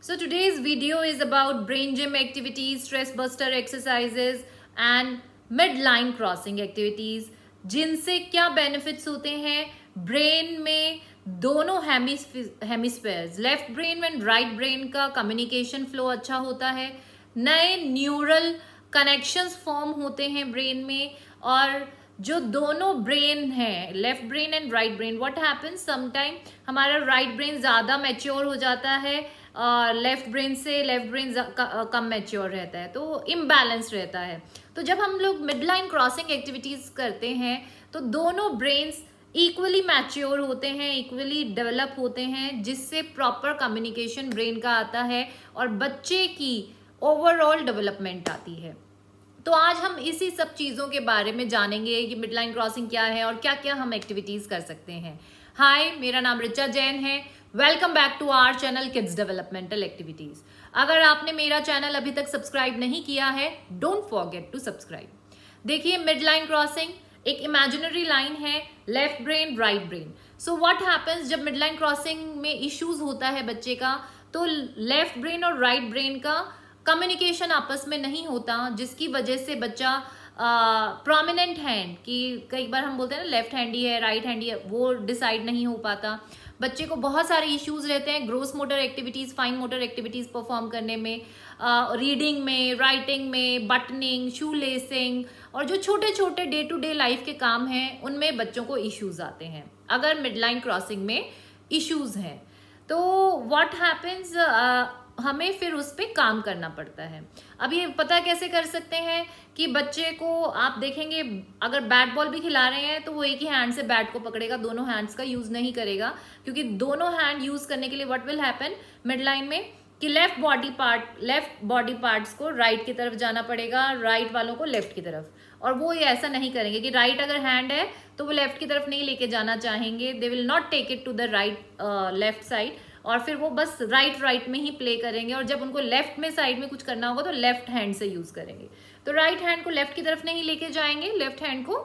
So today's video is about brain gym activities, stress buster exercises and midline crossing activities, जिनसे क्या benefits होते हैं brain में दोनों hemispheres, left brain and right brain का communication flow अच्छा होता है, नए न्यूरल कनेक्शंस फॉर्म होते हैं ब्रेन में, और जो दोनों ब्रेन है left brain and right brain, what happens sometime हमारा राइट ब्रेन ज़्यादा मैच्योर हो जाता है, लेफ्ट ब्रेन से लेफ्ट ब्रेन कम मैच्योर रहता है, तो इम्बैलेंस रहता है। तो जब हम लोग मिड लाइन क्रॉसिंग एक्टिविटीज़ करते हैं तो दोनों ब्रेन्स इक्वली मैच्योर होते हैं, इक्वली डेवलप होते हैं, जिससे प्रॉपर कम्युनिकेशन ब्रेन का आता है और बच्चे की ओवरऑल डेवलपमेंट आती है। तो आज हम इसी सब चीज़ों के बारे में जानेंगे कि मिड लाइन क्रॉसिंग क्या है और क्या क्या हम एक्टिविटीज़ कर सकते हैं। हाय, मेरा नाम ऋचा जैन है। Welcome back to our channel kids developmental activities. अगर आपने मेरा चैनल अभी तक सब्सक्राइब नहीं किया है, डोंट फॉरगेट टू सब्सक्राइब। देखिए, मिड लाइन क्रॉसिंग एक इमेजिनरी लाइन है, left brain right brain. So what happens जब मिड लाइन क्रॉसिंग में इश्यूज होता है बच्चे का, तो लेफ्ट ब्रेन और राइट ब्रेन का कम्युनिकेशन आपस में नहीं होता, जिसकी वजह से बच्चा प्रोमिनेंट हैंड की, कई बार हम बोलते हैं ना लेफ्ट हैंडी है राइट हैंडी है, वो डिसाइड नहीं हो पाता। बच्चे को बहुत सारे इश्यूज रहते हैं gross motor activities, fine motor activities perform करने में, रीडिंग में, राइटिंग में, बटनिंग, शू लेसिंग, और जो छोटे छोटे डे टू डे लाइफ के काम हैं उनमें बच्चों को इश्यूज आते हैं अगर मिड लाइन क्रॉसिंग में इश्यूज हैं। तो व्हाट हैपेंस, हमें फिर उस पर काम करना पड़ता है। अब ये पता कैसे कर सकते हैं कि बच्चे को आप देखेंगे अगर बैट बॉल भी खिला रहे हैं तो वो एक ही हैंड से बैट को पकड़ेगा, दोनों हैंड्स का यूज नहीं करेगा, क्योंकि दोनों हैंड यूज करने के लिए what will happen mid line में कि लेफ्ट बॉडी पार्ट्स को राइट की तरफ जाना पड़ेगा, राइट वालों को लेफ्ट की तरफ। और वो ये ऐसा नहीं करेंगे कि राइट अगर हैंड है तो वो लेफ्ट की तरफ नहीं लेके जाना चाहेंगे, they will not take it to the right left side, और फिर वो बस राइट में ही प्ले करेंगे। और जब उनको लेफ्ट में साइड में कुछ करना होगा तो लेफ्ट हैंड से यूज करेंगे। तो राइट हैंड को लेफ्ट की तरफ नहीं लेके जाएंगे, लेफ्ट हैंड को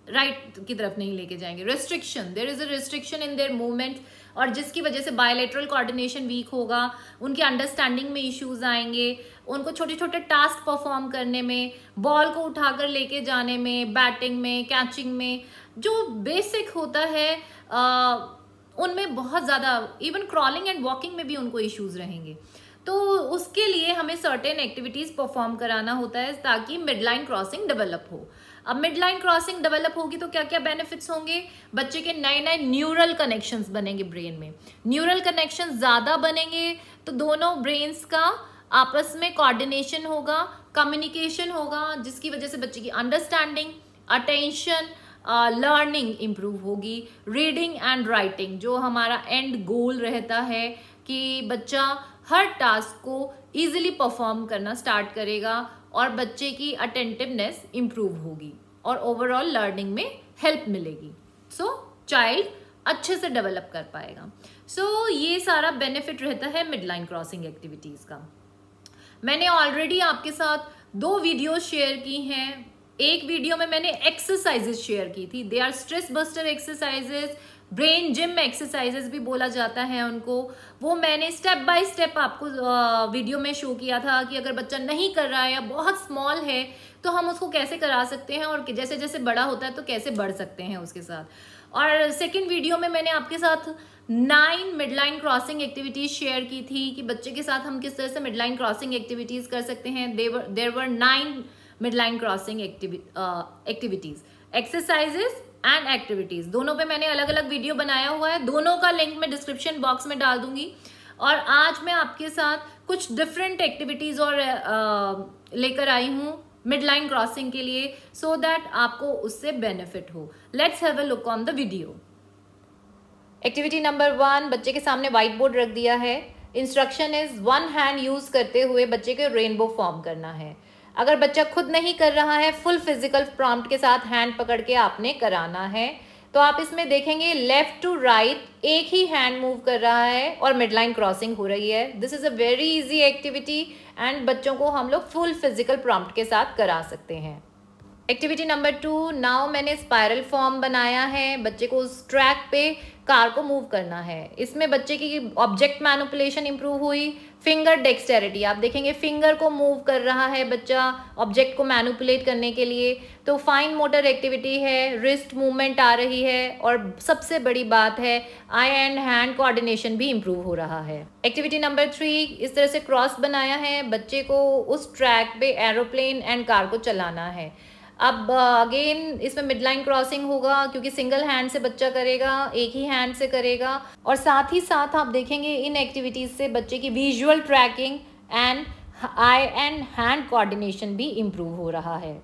राइट की तरफ नहीं लेके जाएंगे। Restriction, there is a restriction in their movement, और जिसकी वजह से बायलैटरल कोऑर्डिनेशन वीक होगा, उनकी अंडरस्टैंडिंग में इश्यूज आएंगे, उनको छोटे छोटे टास्क परफॉर्म करने में, बॉल को उठाकर लेके जाने में, बैटिंग में, कैचिंग में, जो बेसिक होता है उनमें बहुत ज़्यादा, इवन क्रॉलिंग एंड वॉकिंग में भी उनको इश्यूज रहेंगे। तो उसके लिए हमें सर्टेन एक्टिविटीज़ परफॉर्म कराना होता है ताकि मिड लाइन क्रॉसिंग डेवलप हो। अब मिड लाइन क्रॉसिंग डेवलप होगी तो क्या क्या बेनिफिट्स होंगे, बच्चे के नए नए न्यूरल कनेक्शंस बनेंगे ब्रेन में। न्यूरल कनेक्शंस ज़्यादा बनेंगे तो दोनों ब्रेन्स का आपस में कोऑर्डिनेशन होगा, कम्युनिकेशन होगा, जिसकी वजह से बच्चे की अंडरस्टैंडिंग, अटेंशन, लर्निंग इम्प्रूव होगी। रीडिंग एंड राइटिंग, जो हमारा एंड गोल रहता है कि बच्चा हर टास्क को इजीली परफॉर्म करना स्टार्ट करेगा और बच्चे की अटेंटिवनेस इम्प्रूव होगी और ओवरऑल लर्निंग में हेल्प मिलेगी। सो चाइल्ड अच्छे से डेवलप कर पाएगा। सो ये सारा बेनिफिट रहता है मिड लाइन क्रॉसिंग एक्टिविटीज़ का। मैंने ऑलरेडी आपके साथ 2 वीडियो शेयर की हैं। एक वीडियो में मैंने एक्सरसाइजेस शेयर की थी, they are stress buster exercises, brain gym exercises भी बोला जाता है उनको। वो मैंने स्टेप बाय स्टेप आपको वीडियो में शो किया था कि अगर बच्चा नहीं कर रहा है या बहुत स्मॉल है तो हम उसको कैसे करा सकते हैं, और जैसे जैसे बड़ा होता है तो कैसे बढ़ सकते हैं उसके साथ। और सेकेंड वीडियो में मैंने आपके साथ 9 mid line crossing activities share की थी कि बच्चे के साथ हम किस तरह से मिड लाइन क्रॉसिंग एक्टिविटीज कर सकते हैं। There were 9 mid line crossing activities, exercises and activities, दोनों पे मैंने अलग अलग वीडियो बनाया हुआ है, दोनों का लिंक मैं डिस्क्रिप्शन बॉक्स में डाल दूंगी। और आज मैं आपके साथ कुछ डिफरेंट एक्टिविटीज और लेकर आई हूँ मिड लाइन क्रॉसिंग के लिए, सो दैट आपको उससे बेनिफिट हो। Let's have a look on the video. Activity number 1, बच्चे के सामने व्हाइट बोर्ड रख दिया है। इंस्ट्रक्शन इज 1 हैंड यूज करते हुए बच्चे के रेनबो फॉर्म करना है। अगर बच्चा खुद नहीं कर रहा है, फुल फिजिकल प्रॉम्प्ट के साथ हैंड पकड़ के आपने कराना है। तो आप इसमें देखेंगे लेफ्ट टू राइट एक ही हैंड मूव कर रहा है और मिड लाइन क्रॉसिंग हो रही है। This is a very easy activity and बच्चों को हम लोग फुल फिजिकल प्रॉम्प्ट के साथ करा सकते हैं। एक्टिविटी नंबर 2, नाउ मैंने स्पाइरल फॉर्म बनाया है, बच्चे को उस ट्रैक पे कार को मूव करना है। इसमें बच्चे की ऑब्जेक्ट मैनिपुलेशन इंप्रूव हुई, फिंगर डेक्सटेरिटी, आप देखेंगे फिंगर को मूव कर रहा है बच्चा ऑब्जेक्ट को मैनिपुलेट करने के लिए, तो फाइन मोटर एक्टिविटी है, रिस्ट मूवमेंट आ रही है, और सबसे बड़ी बात है आई एंड हैंड कोऑर्डिनेशन भी इंप्रूव हो रहा है। एक्टिविटी नंबर 3, इस तरह से क्रॉस बनाया है, बच्चे को उस ट्रैक पे एरोप्लेन एंड कार को चलाना है। अब अगेन इसमें मिड लाइन क्रॉसिंग होगा, क्योंकि सिंगल हैंड से बच्चा करेगा, एक ही हैंड से करेगा, और साथ ही साथ आप देखेंगे इन एक्टिविटीज़ से बच्चे की visual tracking and I and hand coordination भी इम्प्रूव हो रहा है।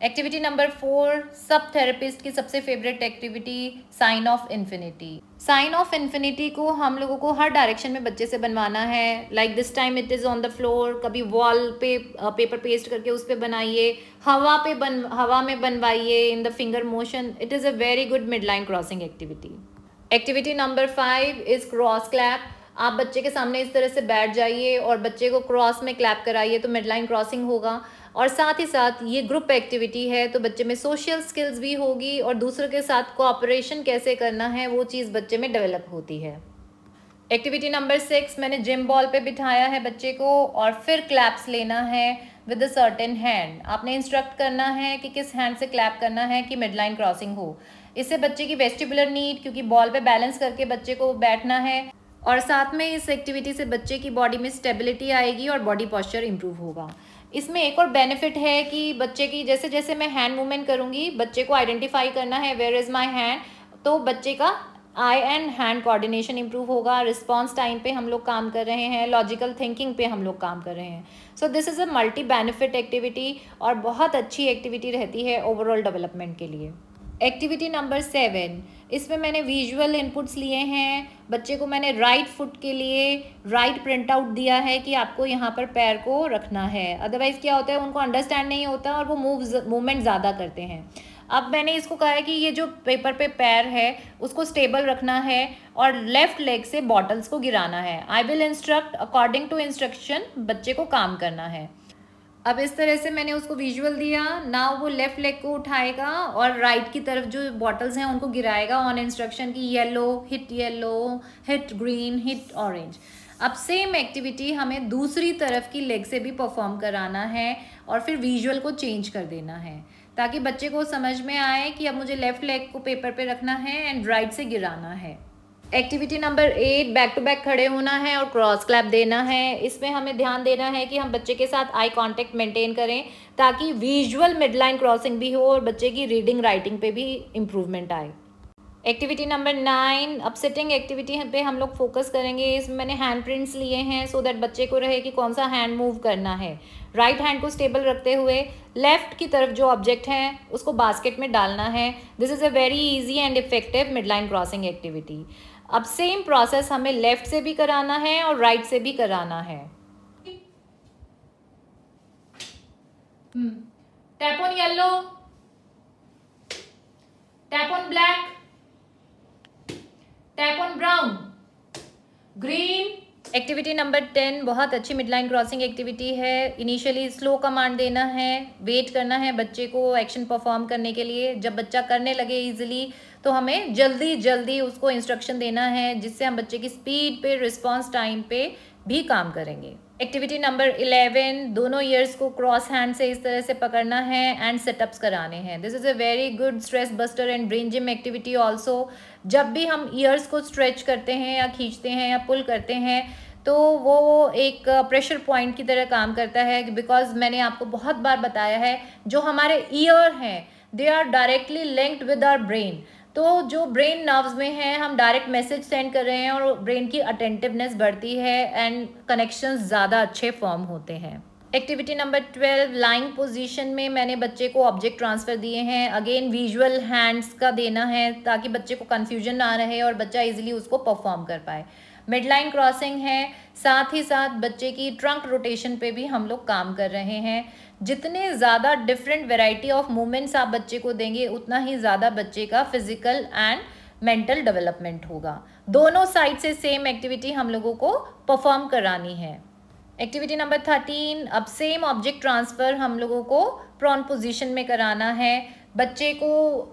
एक्टिविटी नंबर 4, सब थेरेपिस्ट की सबसे favourite activity, sign of infinity. Sign of infinity को हम लोगों को हर डायरेक्शन में बच्चे से बनवाना है। Like this time it is on the floor, कभी वॉल पे पेपर पेस्ट करके उस पर बनाइए, हवा में बनवाइए in the finger motion. It is a very good mid line crossing activity. Activity number 5 is cross clap. आप बच्चे के सामने इस तरह से बैठ जाइए और बच्चे को क्रॉस में क्लैप कराइए, तो मिड लाइन क्रॉसिंग होगा। और साथ ही साथ ये ग्रुप एक्टिविटी है, तो बच्चे में सोशल स्किल्स भी होगी, और दूसरों के साथ कोऑपरेशन कैसे करना है वो चीज़ बच्चे में डेवलप होती है। एक्टिविटी नंबर 6, मैंने जिम बॉल पे बिठाया है बच्चे को, और फिर क्लैप्स लेना है विद अ सर्टेन हैंड। आपने इंस्ट्रक्ट करना है कि किस हैंड से क्लैप करना है कि मिड लाइन क्रॉसिंग हो। इससे बच्चे की वेस्टिबुलर नीड, क्योंकि बॉल पे बैलेंस करके बच्चे को बैठना है, और साथ में इस एक्टिविटी से बच्चे की बॉडी में स्टेबिलिटी आएगी और बॉडी पॉस्चर इंप्रूव होगा। इसमें एक और बेनिफिट है कि बच्चे की जैसे जैसे मैं हैंड मूवमेंट करूँगी, बच्चे को आइडेंटिफाई करना है वेयर इज़ माय हैंड, तो बच्चे का आई एंड हैंड कोऑर्डिनेशन इंप्रूव होगा। रिस्पॉन्स टाइम पे हम लोग काम कर रहे हैं, लॉजिकल थिंकिंग पे हम लोग काम कर रहे हैं। So this is a multi benefit activity, और बहुत अच्छी एक्टिविटी रहती है ओवरऑल डेवलपमेंट के लिए। एक्टिविटी नंबर 7, इसमें मैंने विजुअल इनपुट्स लिए हैं। बच्चे को मैंने राइट फुट के लिए राइट प्रिंट आउट दिया है कि आपको यहाँ पर पैर को रखना है, अदरवाइज़ क्या होता है उनको अंडरस्टैंड नहीं होता और वो मूवमेंट ज़्यादा करते हैं। अब मैंने इसको कहा है कि ये जो पेपर पे पैर है उसको स्टेबल रखना है और लेफ्ट लेग से बॉटल्स को गिराना है। I will instruct according to instruction, बच्चे को काम करना है। अब इस तरह से मैंने उसको विजुअल दिया, नाउ वो लेफ्ट लेग को उठाएगा और राइट की तरफ जो बॉटल्स हैं उनको गिराएगा ऑन इंस्ट्रक्शन की yellow, hit green, hit orange. अब सेम एक्टिविटी हमें दूसरी तरफ की लेग से भी परफॉर्म कराना है और फिर विजुअल को चेंज कर देना है, ताकि बच्चे को समझ में आए कि अब मुझे लेफ्ट लेग को पेपर पे रखना है एंड राइट से गिराना है। Activity number 8, back to back खड़े होना है और क्रॉस क्लैप देना है। इसमें हमें ध्यान देना है कि हम बच्चे के साथ आई कांटेक्ट मेंटेन करें, ताकि विजुअल मिडलाइन क्रॉसिंग भी हो और बच्चे की रीडिंग राइटिंग पे भी इम्प्रूवमेंट आए। एक्टिविटी नंबर 9, अब सिटिंग एक्टिविटी पे हम लोग फोकस करेंगे। इसमें मैंने हैंड प्रिंट्स लिए हैं सो दैट बच्चे को रहे कि कौन सा हैंड मूव करना है। राइट हैंड को स्टेबल रखते हुए लेफ्ट की तरफ जो ऑब्जेक्ट है उसको बास्केट में डालना है। This is a very easy and effective midline crossing activity. अब सेम प्रोसेस हमें लेफ्ट से भी कराना है और राइट से भी कराना है। Tap on yellow, tap on black, tap on brown, green. Activity number 10 बहुत अच्छी मिडलाइन क्रॉसिंग एक्टिविटी है। इनिशियली स्लो कमांड देना है, वेट करना है बच्चे को एक्शन परफॉर्म करने के लिए। जब बच्चा करने लगे इजीली तो हमें जल्दी जल्दी उसको इंस्ट्रक्शन देना है, जिससे हम बच्चे की स्पीड पे, रिस्पॉन्स टाइम पे भी काम करेंगे। एक्टिविटी नंबर 11, दोनों ईयर्स को क्रॉस हैंड से इस तरह से पकड़ना है एंड सेटअप्स कराने हैं। This is a very good stress buster and brain gym activity also. जब भी हम ईयर्स को स्ट्रेच करते हैं या खींचते हैं या पुल करते हैं तो वो एक प्रेशर पॉइंट की तरह काम करता है, बिकॉज मैंने आपको बहुत बार बताया है जो हमारे ईयर हैं they are directly linked with our brain. तो जो ब्रेन नर्व्स में है हम डायरेक्ट मैसेज सेंड कर रहे हैं और ब्रेन की अटेंटिवनेस बढ़ती है एंड कनेक्शंस ज़्यादा अच्छे फॉर्म होते हैं। एक्टिविटी नंबर 12, लाइंग पोजीशन में मैंने बच्चे को ऑब्जेक्ट ट्रांसफ़र दिए हैं। अगेन विजुअल हैंड्स का देना है ताकि बच्चे को कन्फ्यूजन ना रहे और बच्चा इजीली उसको परफॉर्म कर पाए। मिडलाइन क्रॉसिंग है, साथ ही साथ बच्चे की ट्रंक रोटेशन पे भी हम लोग काम कर रहे हैं। जितने ज़्यादा डिफरेंट वैरायटी ऑफ मूवमेंट्स आप बच्चे को देंगे उतना ही ज़्यादा बच्चे का फिजिकल एंड मेंटल डेवलपमेंट होगा। दोनों साइड से सेम एक्टिविटी हम लोगों को परफॉर्म करानी है। एक्टिविटी नंबर 13, अब सेम ऑब्जेक्ट ट्रांसफर हम लोगों को प्रॉन पोजीशन में कराना है। बच्चे को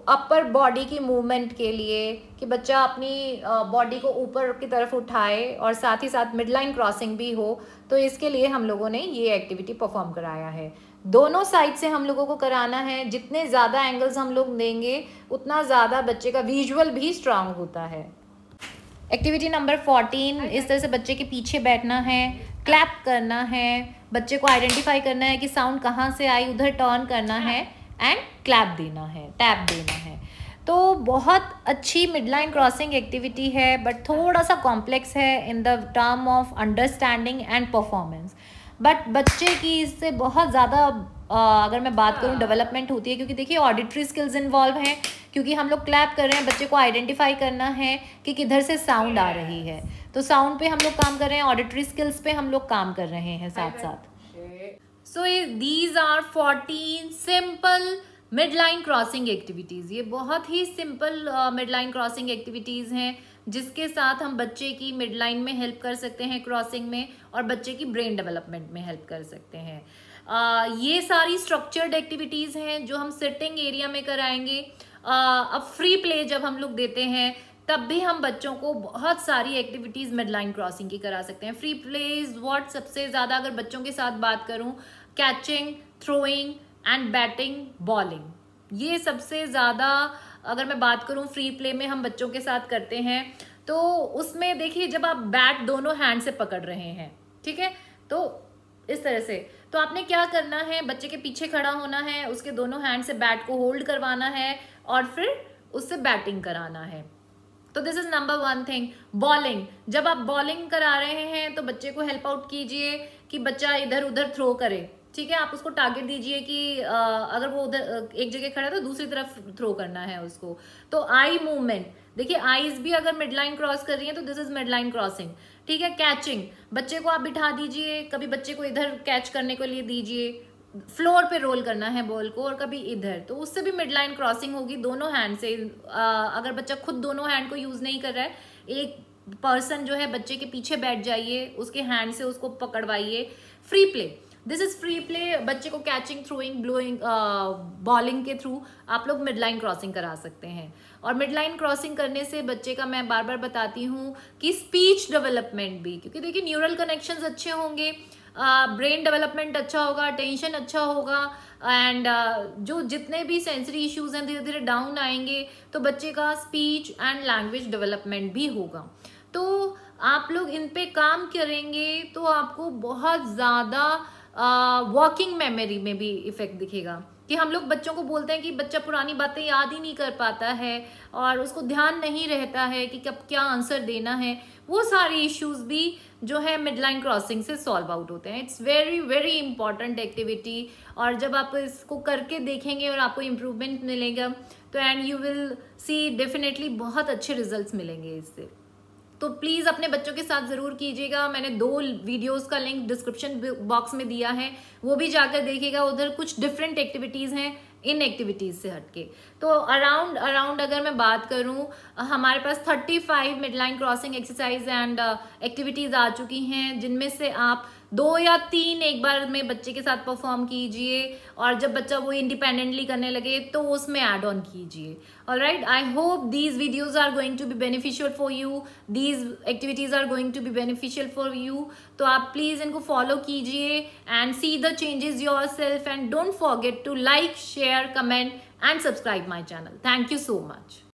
अपर बॉडी की मूवमेंट के लिए कि बच्चा अपनी बॉडी को ऊपर की तरफ उठाए और साथ ही साथ मिड लाइन क्रॉसिंग भी हो, तो इसके लिए हम लोगों ने ये एक्टिविटी परफॉर्म कराया है। दोनों साइड से हम लोगों को कराना है। जितने ज़्यादा एंगल्स हम लोग देंगे उतना ज़्यादा बच्चे का विजुअल भी स्ट्रांग होता है। एक्टिविटी नंबर 14, इस तरह से बच्चे के पीछे बैठना है, क्लैप करना है, बच्चे को आइडेंटिफाई करना है कि साउंड कहाँ से आई, उधर टर्न करना है एंड क्लैप देना है, टैप देना है। तो बहुत अच्छी मिड लाइन क्रॉसिंग एक्टिविटी है, बट थोड़ा सा कॉम्प्लेक्स है in the term of understanding and performance. But बच्चे की इससे बहुत ज़्यादा अगर मैं बात करूँ डेवलपमेंट होती है, क्योंकि देखिए ऑडिटरी स्किल्स इन्वॉल्व हैं, क्योंकि हम लोग क्लैप कर रहे हैं, बच्चे को आइडेंटिफाई करना है कि किधर से साउंड आ रही है। तो साउंड पे हम लोग काम कर रहे हैं, ऑडिटरी स्किल्स पे हम लोग काम कर रहे हैं साथ साथ। So these are 14 simple mid line crossing activities. ये बहुत ही simple mid line crossing activities हैं जिसके साथ हम बच्चे की मिड लाइन में हेल्प कर सकते हैं क्रॉसिंग में, और बच्चे की ब्रेन डेवलपमेंट में हेल्प कर सकते हैं। ये सारी स्ट्रक्चर्ड एक्टिविटीज़ हैं जो हम सिटिंग एरिया में कराएंगे। अब फ्री प्ले जब हम लोग देते हैं तब भी हम बच्चों को बहुत सारी एक्टिविटीज़ मिड लाइन क्रॉसिंग की करा सकते हैं। फ्री प्लेज व्हाट सबसे ज़्यादा अगर बच्चों के साथ बात करूं, catching, throwing and batting, bowling, ये सबसे ज़्यादा अगर मैं बात करूं फ्री प्ले में हम बच्चों के साथ करते हैं। तो उसमें देखिए जब आप बैट दोनों हैंड से पकड़ रहे हैं, ठीक है, तो इस तरह से, तो आपने क्या करना है, बच्चे के पीछे खड़ा होना है, उसके दोनों हैंड से बैट को होल्ड करवाना है और फिर उससे बैटिंग कराना है। तो this is number 1 thing. Bowling, जब आप बॉलिंग करा रहे हैं तो बच्चे को हेल्प आउट कीजिए कि बच्चा इधर उधर थ्रो करे, ठीक है। आप उसको टारगेट दीजिए कि अगर वो उधर एक जगह खड़ा है तो दूसरी तरफ थ्रो करना है उसको। तो आई मूवमेंट, देखिए आईज भी अगर मिड लाइन क्रॉस कर रही है तो this is mid line crossing, ठीक है। कैचिंग, बच्चे को आप बिठा दीजिए, कभी बच्चे को इधर कैच करने के लिए दीजिए, फ्लोर पे रोल करना है बॉल को, और कभी इधर, तो उससे भी मिड लाइन क्रॉसिंग होगी दोनों हैंड से। अगर बच्चा खुद दोनों हैंड को यूज नहीं कर रहा है, एक पर्सन जो है बच्चे के पीछे बैठ जाइए, उसके हैंड से उसको पकड़वाइए। Free play, this is free play. बच्चे को कैचिंग, थ्रोइंग, ब्लोइंग, बॉलिंग के थ्रू आप लोग मिड लाइन क्रॉसिंग करा सकते हैं। और मिड लाइन क्रॉसिंग करने से बच्चे का मैं बार बार बताती हूँ कि स्पीच डेवलपमेंट भी, क्योंकि देखिए न्यूरल कनेक्शंस अच्छे होंगे, ब्रेन डेवलपमेंट अच्छा होगा, टेंशन अच्छा होगा, एंड जो जितने भी सेंसरी इश्यूज हैं धीरे धीरे डाउन आएंगे, तो बच्चे का स्पीच एंड लैंग्वेज डेवलपमेंट भी होगा। तो आप लोग इन पे काम करेंगे तो आपको बहुत ज़्यादा वर्किंग मेमोरी में भी इफेक्ट दिखेगा। कि हम लोग बच्चों को बोलते हैं कि बच्चा पुरानी बातें याद ही नहीं कर पाता है और उसको ध्यान नहीं रहता है कि कब क्या आंसर देना है, वो सारी इश्यूज भी जो है मिड लाइन क्रॉसिंग से सॉल्व आउट होते हैं। It's very very important activity, और जब आप इसको करके देखेंगे और आपको इम्प्रूवमेंट मिलेगा तो and you will see definitely बहुत अच्छे रिजल्ट्स मिलेंगे इससे। तो प्लीज़ अपने बच्चों के साथ ज़रूर कीजिएगा। मैंने 2 वीडियोस का लिंक डिस्क्रिप्शन बॉक्स में दिया है, वो भी जाकर देखिएगा। उधर कुछ डिफरेंट एक्टिविटीज़ हैं इन एक्टिविटीज़ से हटके। तो अराउंड अगर मैं बात करूं, हमारे पास 35 mid line crossing exercise and activities आ चुकी हैं, जिनमें से आप 2 या 3 एक बार में बच्चे के साथ परफॉर्म कीजिए, और जब बच्चा वो इंडिपेंडेंटली करने लगे तो उसमें ऐड ऑन कीजिए। Alright, I hope these videos are going to be beneficial for you, these activities are going to be beneficial for you. तो आप प्लीज इनको फॉलो कीजिए and see the changes yourself, and don't forget to like, share, comment and subscribe my channel. Thank you so much.